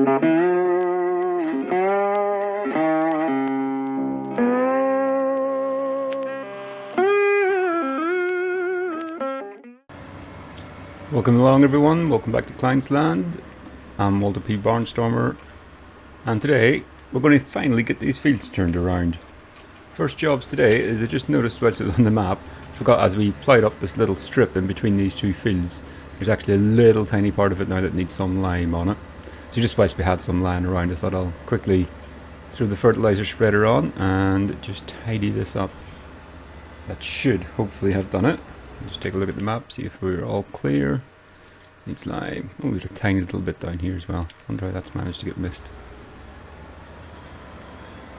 Welcome along everyone, welcome back to Kleines land. I'm Walter P. Barnstormer, and today we're going to finally get these fields turned around. First jobs today is I just noticed whilst it was on the map, forgot as we plowed up this little strip in between these two fields, there's actually a little tiny part of it now that needs some lime on it. So just whilst we had some land around, I thought I'll quickly throw the fertilizer spreader on and just tidy this up. That should hopefully have done it. Just take a look at the map, see if we're all clear. Needs lime. Oh, there's a tiny little bit down here as well. Wonder how that's managed to get missed.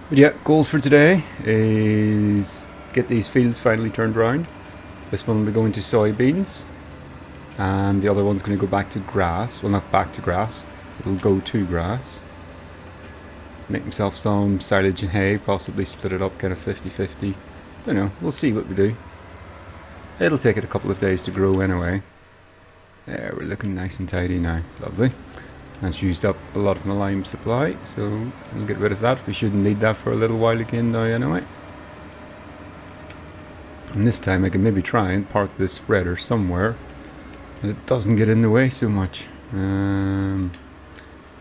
But yeah, goals for today is get these fields finally turned around. This one will be going to soybeans, and the other one's going to go back to grass. Well, not back to grass. It'll go to grass. Make myself some silage and hay, possibly split it up kind of 50-50. Don't know, we'll see what we do. It'll take it a couple of days to grow anyway. There, we're looking nice and tidy now. Lovely. That's used up a lot of my lime supply, so we'll get rid of that. We shouldn't need that for a little while again now anyway. And this time I can maybe try and park this spreader somewhere and it doesn't get in the way so much.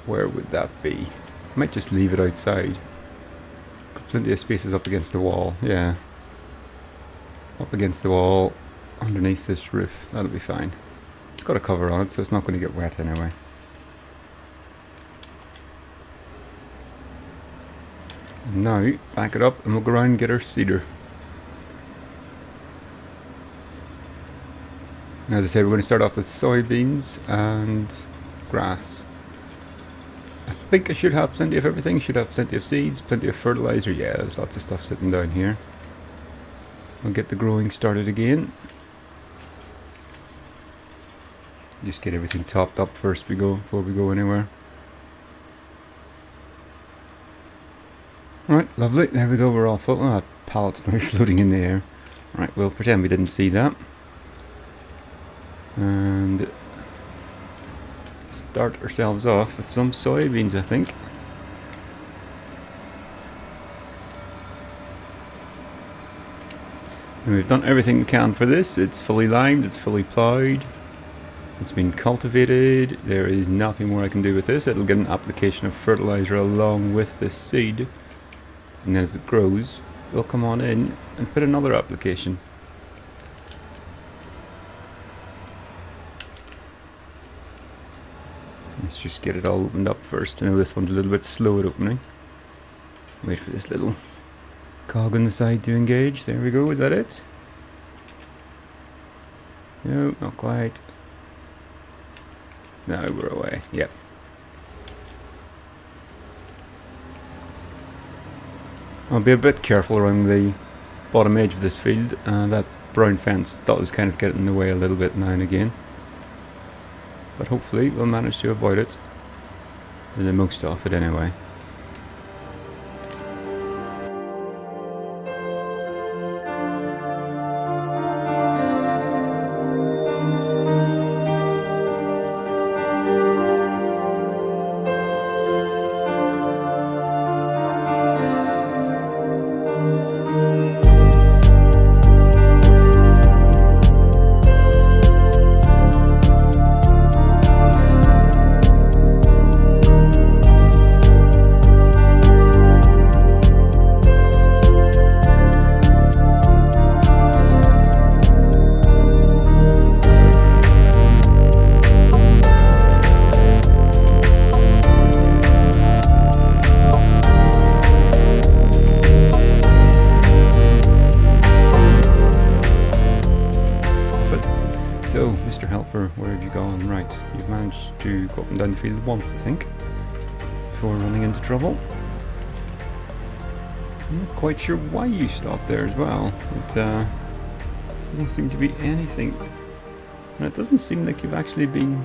Where would that be? I might just leave it outside. Got plenty of spaces up against the wall, yeah. Up against the wall, underneath this roof, that'll be fine. It's got a cover on it, so it's not going to get wet anyway. And now, back it up and we'll go around and get our seeder. Now, as I said, we're going to start off with soybeans and grass. I think I should have plenty of everything. Should have plenty of seeds, plenty of fertilizer. Yeah, there's lots of stuff sitting down here. We'll get the growing started again. Just get everything topped up first before we go anywhere. Right, lovely. There we go. We're all full. Oh, that pallet's now floating in the air. Right, we'll pretend we didn't see that. And start ourselves off with some soybeans, I think. And we've done everything we can for this. It's fully limed, it's fully ploughed, it's been cultivated. There is nothing more I can do with this. It'll get an application of fertilizer along with this seed, and then as it grows we'll come on in and put another application. Let's just get it all opened up first. I know this one's a little bit slow at opening. Wait for this little cog on the side to engage. There we go. Is that it? No, not quite. No, we're away. Yep. I'll be a bit careful around the bottom edge of this field. That brown fence does kind of get in the way a little bit now and again. But hopefully we'll manage to avoid it. For the most of it anyway. Where have you gone? Right, you've managed to go up and down the field once, I think, before running into trouble. I'm not quite sure why you stopped there as well. It doesn't seem to be anything, and it doesn't seem like you've actually been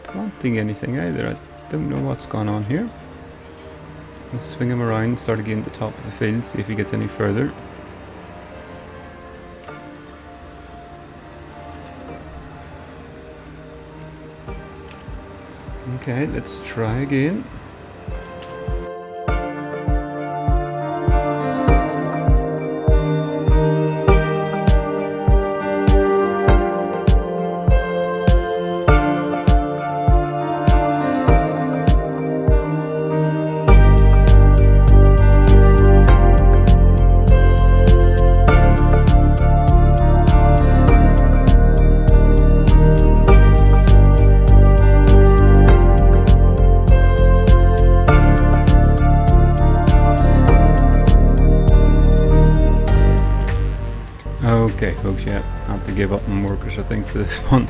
planting anything either. I don't know what's gone on here. Let's swing him around, start again at the top of the field, see if he gets any further. Okay, let's try again. Okay folks, yeah, I had to give up on workers I think for this one.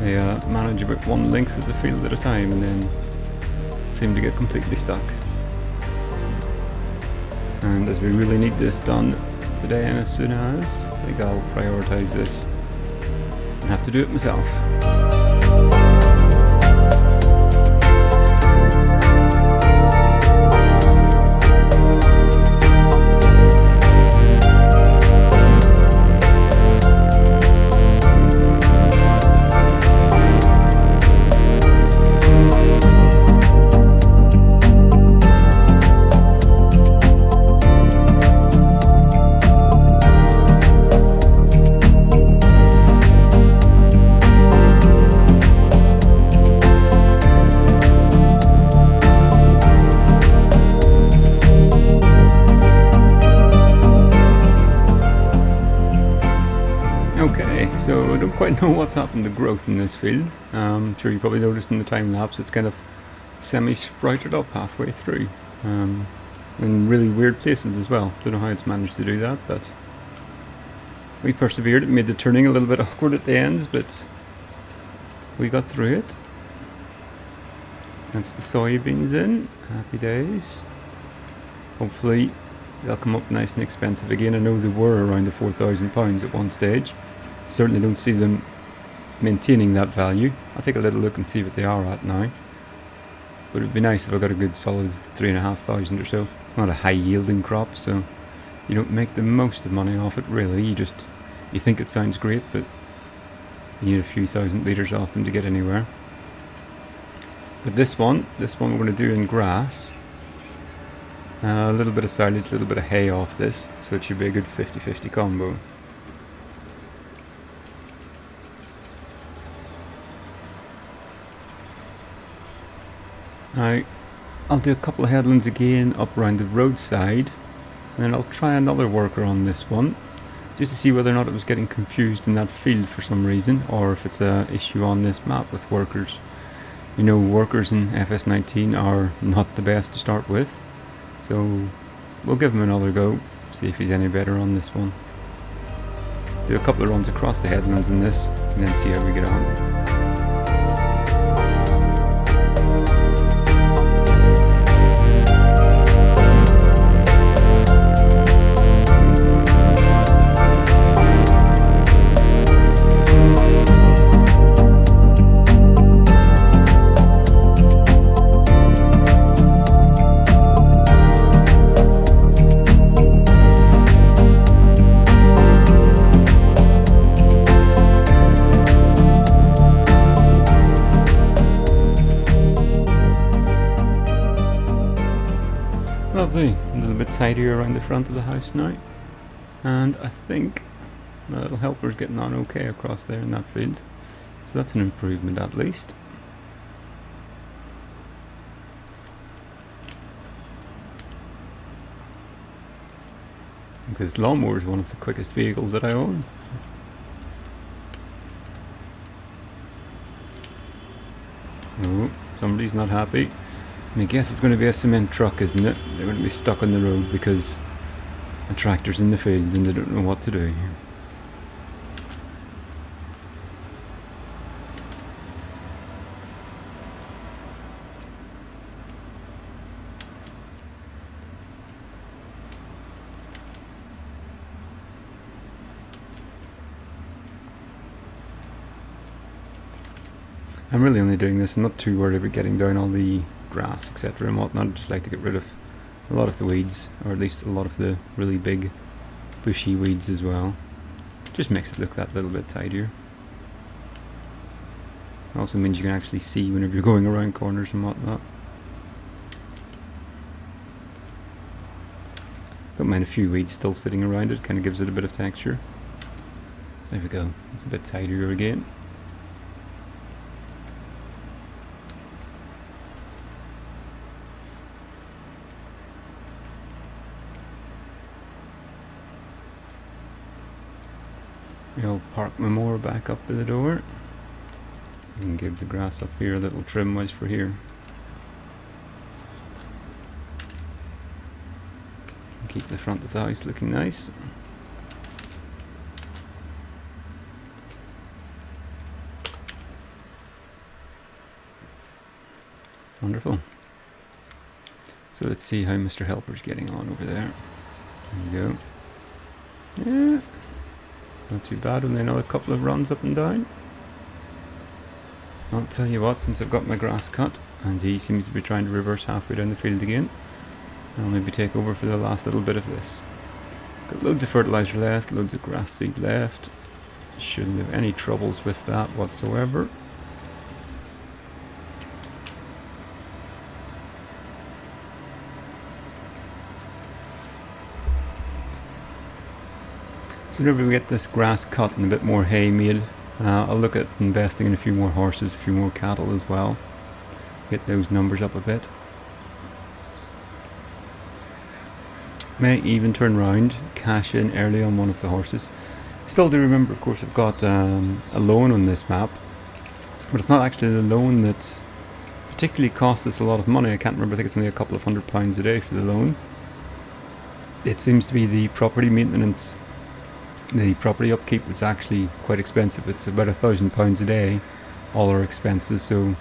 They manage about one length of the field at a time and then seem to get completely stuck. And as we really need this done today and as soon as, I think I'll prioritise this and have to do it myself. Okay, so I don't quite know what's happened to growth in this field. I'm sure you probably noticed in the time lapse it's kind of semi-sprouted up halfway through. In really weird places as well. Don't know how it's managed to do that, but we persevered. It made the turning a little bit awkward at the ends, but we got through it. That's the soybeans in. Happy days. Hopefully they'll come up nice and expensive again. I know they were around the £4,000 at one stage. Certainly don't see them maintaining that value. I'll take a little look and see what they are at now. But it'd be nice if I got a good solid 3,500 or so. It's not a high yielding crop, so you don't make the most of money off it really. You think it sounds great, but you need a few thousand litres off them to get anywhere. But this one we're going to do in grass. A little bit of silage, a little bit of hay off this, so it should be a good 50-50 combo. Now, I'll do a couple of headlands again up around the roadside, and then I'll try another worker on this one, just to see whether or not it was getting confused in that field for some reason, or if it's an issue on this map with workers. You know, workers in FS19 are not the best to start with, so we'll give him another go, see if he's any better on this one. Do a couple of runs across the headlands in this, and then see how we get on. Lovely, a little bit tidier around the front of the house now, and I think my little helper's getting on okay across there in that field, so that's an improvement at least. I think this lawnmower is one of the quickest vehicles that I own. Oh, somebody's not happy. I guess it's going to be a cement truck, isn't it? They're going to be stuck on the road because a tractor's in the field and they don't know what to do. I'm really only doing this, I'm not too worried about getting down all the grass, etc. and whatnot. I just like to get rid of a lot of the weeds, or at least a lot of the really big bushy weeds as well. Just makes it look that little bit tidier. Also means you can actually see whenever you're going around corners and whatnot. Don't mind a few weeds still sitting around it, kind of gives it a bit of texture. There we go, it's a bit tidier again. I'll park my mower back up by the door and give the grass up here a little trim whilst we're here. Keep the front of the house looking nice. Wonderful. So let's see how Mr. Helper's getting on over there. There we go. Yeah, not too bad. Only another couple of runs up and down. I'll tell you what, since I've got my grass cut and he seems to be trying to reverse halfway down the field again, I'll maybe take over for the last little bit of this. Got loads of fertilizer left, loads of grass seed left. Shouldn't have any troubles with that whatsoever. So whenever we get this grass cut and a bit more hay made, I'll look at investing in a few more horses, a few more cattle as well. Get those numbers up a bit. May even turn round, cash in early on one of the horses. Still do remember, of course, I've got a loan on this map, but it's not actually the loan that particularly costs us a lot of money. I can't remember, I think it's only a couple of £100 a day for the loan. It seems to be the property maintenance, the property upkeep that's actually quite expensive. It's about £1,000 a day, all our expenses, so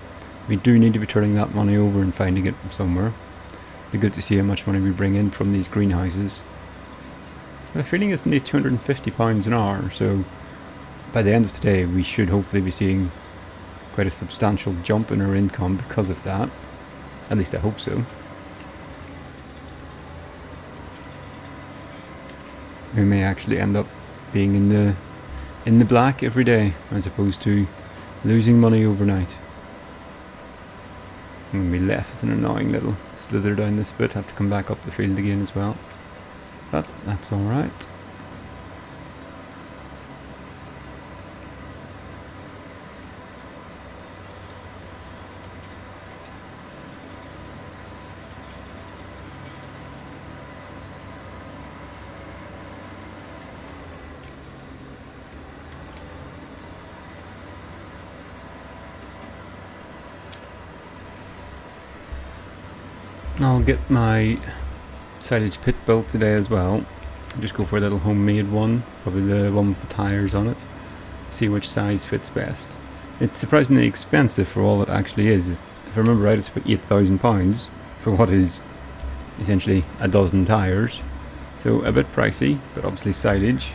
we do need to be turning that money over and finding it from somewhere. Be good to see how much money we bring in from these greenhouses. I have a feeling it's only £250 an hour, so by the end of the day we should hopefully be seeing quite a substantial jump in our income because of that. At least I hope so. We may actually end up being in the black every day as opposed to losing money overnight. I'm going to be left with an annoying little slither down this bit, have to come back up the field again as well. But that's alright. I'll get my silage pit built today as well. Just go for a little homemade one, probably the one with the tyres on it. See which size fits best. It's surprisingly expensive for all it actually is. If I remember right, it's about £8,000 for what is essentially a dozen tyres. So a bit pricey, but obviously silage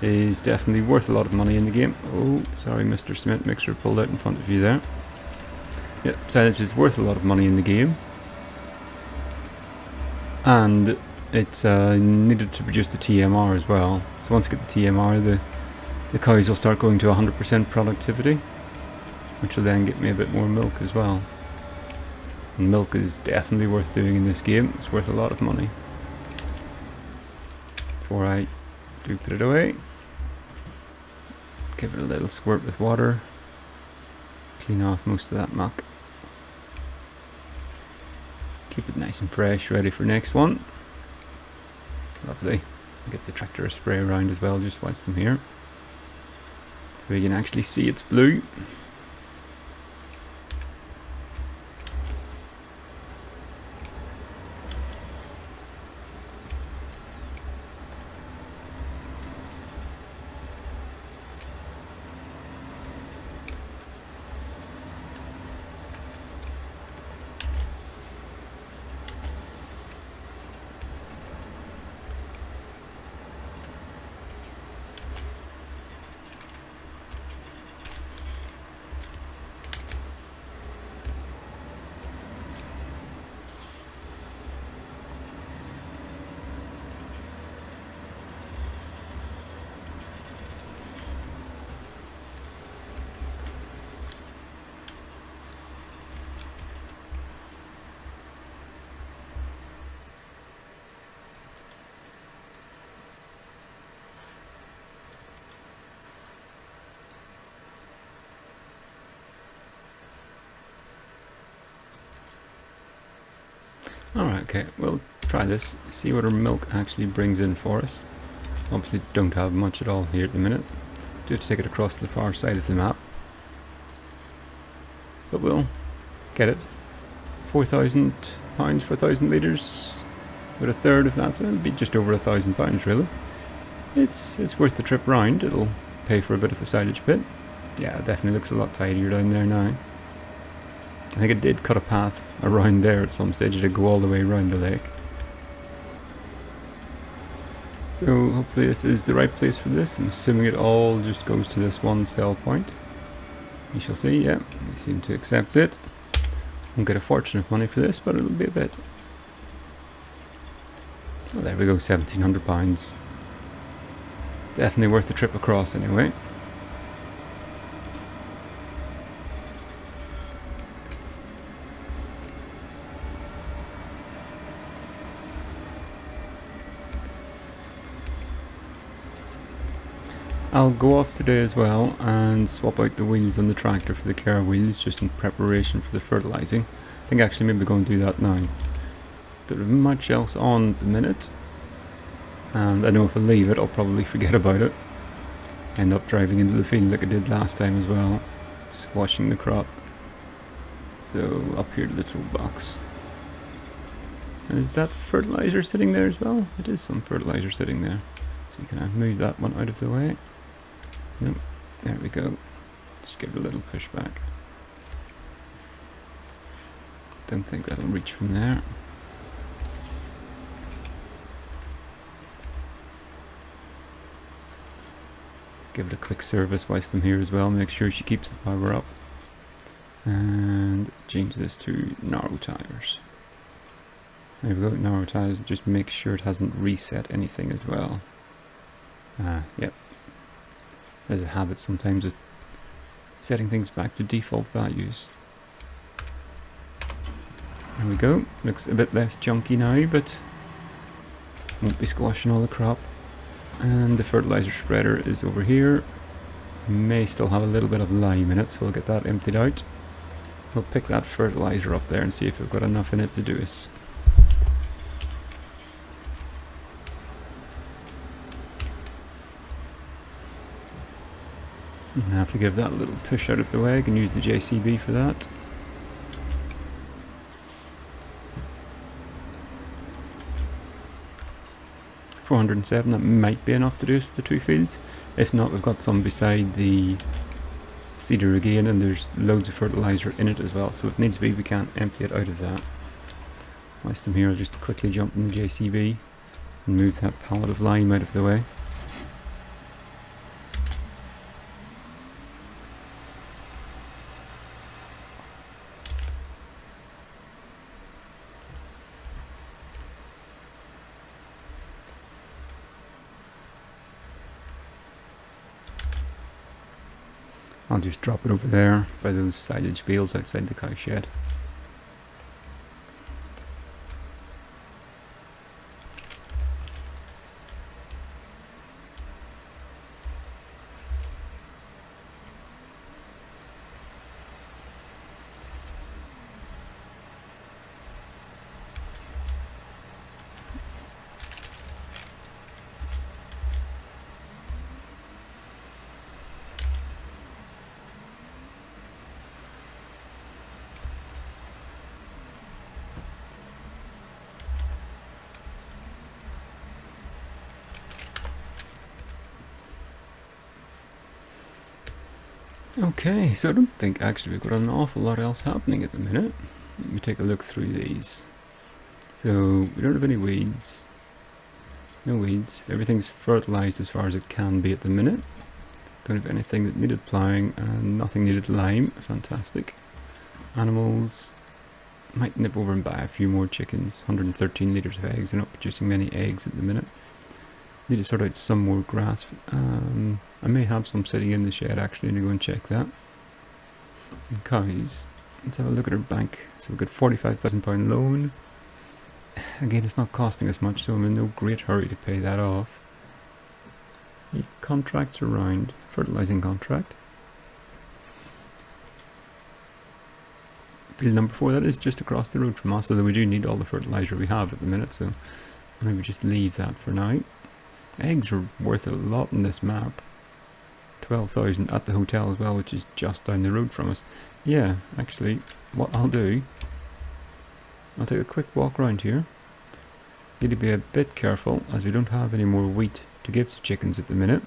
is definitely worth a lot of money in the game. Oh, sorry, Mr. Cement Mixer pulled out in front of you there. Yep, silage is worth a lot of money in the game. And it's needed to produce the TMR as well. So once you get the TMR, the cows will start going to 100% productivity, which will then get me a bit more milk as well. And milk is definitely worth doing in this game. It's worth a lot of money. Before I do put it away, give it a little squirt with water, clean off most of that muck. Keep it nice and fresh, ready for next one. Lovely. Get the tractor spray around as well just whilst I'm here, so we can actually see it's blue. Alright, okay, we'll try this, see what our milk actually brings in for us. Obviously don't have much at all here at the minute. Do have to take it across to the far side of the map. But we'll get it. £4,000 for 1,000 litres. With a third of that, so it'll be just over £1,000 really. It's worth the trip round. It'll pay for a bit of the silage pit. Yeah, it definitely looks a lot tidier down there now. I think it did cut a path around there at some stage. It did go all the way around the lake. So hopefully this is the right place for this. I'm assuming it all just goes to this one sell point. You shall see, yeah, we seem to accept it. Won't get a fortune of money for this, but it'll be a bit. Oh, there we go, £1,700. Definitely worth the trip across anyway. I'll go off today as well and swap out the wheels on the tractor for the car wheels, just in preparation for the fertilising. I think actually maybe go and do that now. Don't have much else on at the minute, and I know if I leave it I'll probably forget about it. End up driving into the field like I did last time as well, squashing the crop. So up here to the toolbox. And is that fertiliser sitting there as well? It is some fertiliser sitting there. So you can move that one out of the way. Nope, there we go. Just give it a little push back. Don't think that'll reach from there. Give it a quick service whilst I'm here as well, make sure she keeps the power up. And change this to narrow tires. There we go, narrow tires, just make sure it hasn't reset anything as well. Yep. There's a habit sometimes of setting things back to default values. There we go, looks a bit less chunky now, but won't be squashing all the crop. And the fertiliser spreader is over here. May still have a little bit of lime in it, so we'll get that emptied out. We'll pick that fertiliser up there and see if we've got enough in it to do us. I have to give that a little push out of the way. I can use the JCB for that. $407, that might be enough to do us the two fields. If not, we've got some beside the cedar again, and there's loads of fertiliser in it as well, so if needs be we can't empty it out of that. Whilst I'm here I'll just quickly jump in the JCB and move that pallet of lime out of the way. I'll just drop it over there by those silage bales outside the cow shed. Okay, so I don't think actually we've got an awful lot else happening at the minute. Let me take a look through these. So we don't have any weeds. No weeds. Everything's fertilised as far as it can be at the minute. Don't have anything that needed ploughing and nothing needed lime. Fantastic. Animals. Might nip over and buy a few more chickens. 113 litres of eggs. They're not producing many eggs at the minute. Need to sort out some more grass. I may have some sitting in the shed actually, and go and check that. And cows. Let's have a look at our bank. So we've got £45,000 loan. Again, it's not costing us much, so I'm in no great hurry to pay that off. The contracts around. Fertilising contract. Field number 4, that is just across the road from us, although we do need all the fertiliser we have at the minute, so maybe just leave that for now. Eggs are worth a lot in this map. 12,000 at the hotel as well, which is just down the road from us. Yeah, actually, what I'll do, I'll take a quick walk around here. Need to be a bit careful as we don't have any more wheat to give to chickens at the minute,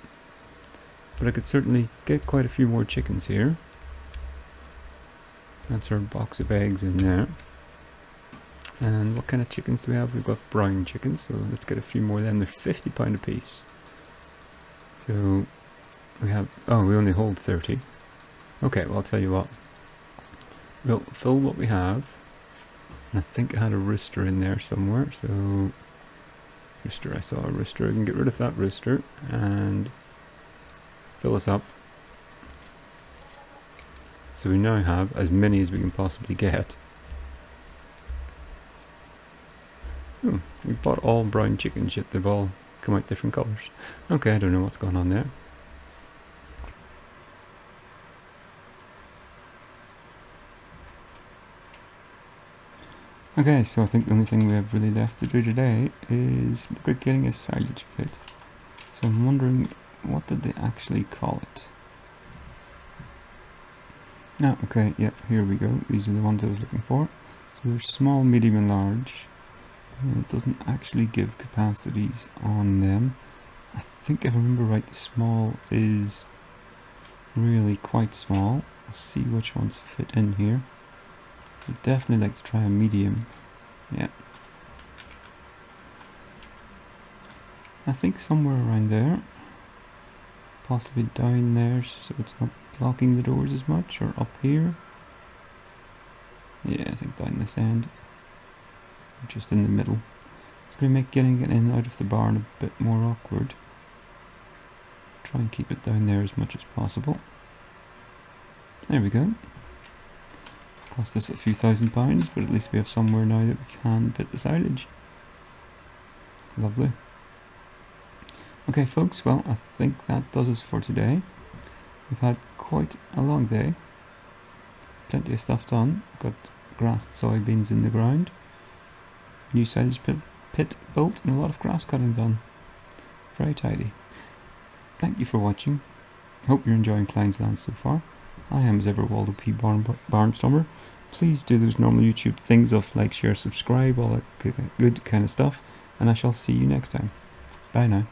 but I could certainly get quite a few more chickens here. That's our box of eggs in there. And what kind of chickens do we have? We've got brown chickens, so let's get a few more then. They're £50 a piece. So we have, oh, we only hold 30. Okay, well, I'll tell you what. We'll fill what we have. And I think I had a rooster in there somewhere, so rooster, I saw a rooster. I can get rid of that rooster and fill us up. So we now have as many as we can possibly get. Oh, we bought all brown chickens, yet they've all come out different colours. Okay, I don't know what's going on there. Okay, so I think the only thing we have really left to do today is look at getting a silage pit. So I'm wondering, what did they actually call it? Ah, okay, yep, here we go. These are the ones I was looking for. So they're small, medium and large. And it doesn't actually give capacities on them. I think if I remember right, the small is really quite small. Let's see which ones fit in here. I'd definitely like to try a medium. Yeah. I think somewhere around there. Possibly down there so it's not blocking the doors as much, or up here. Yeah, I think down this end. Just in the middle. It's going to make getting it in and out of the barn a bit more awkward. Try and keep it down there as much as possible. There we go. Cost us a few £1,000s, but at least we have somewhere now that we can pit the silage. Lovely. Okay folks, well I think that does us for today. We've had quite a long day. Plenty of stuff done. Got grass and soybeans in the ground. New silage pit built and a lot of grass cutting done. Very tidy. Thank you for watching. Hope you're enjoying Kleines Land so far. I am as ever Waldo P. Barnstormer. Please do those normal YouTube things of like, share, subscribe, all that good kind of stuff. And I shall see you next time. Bye now.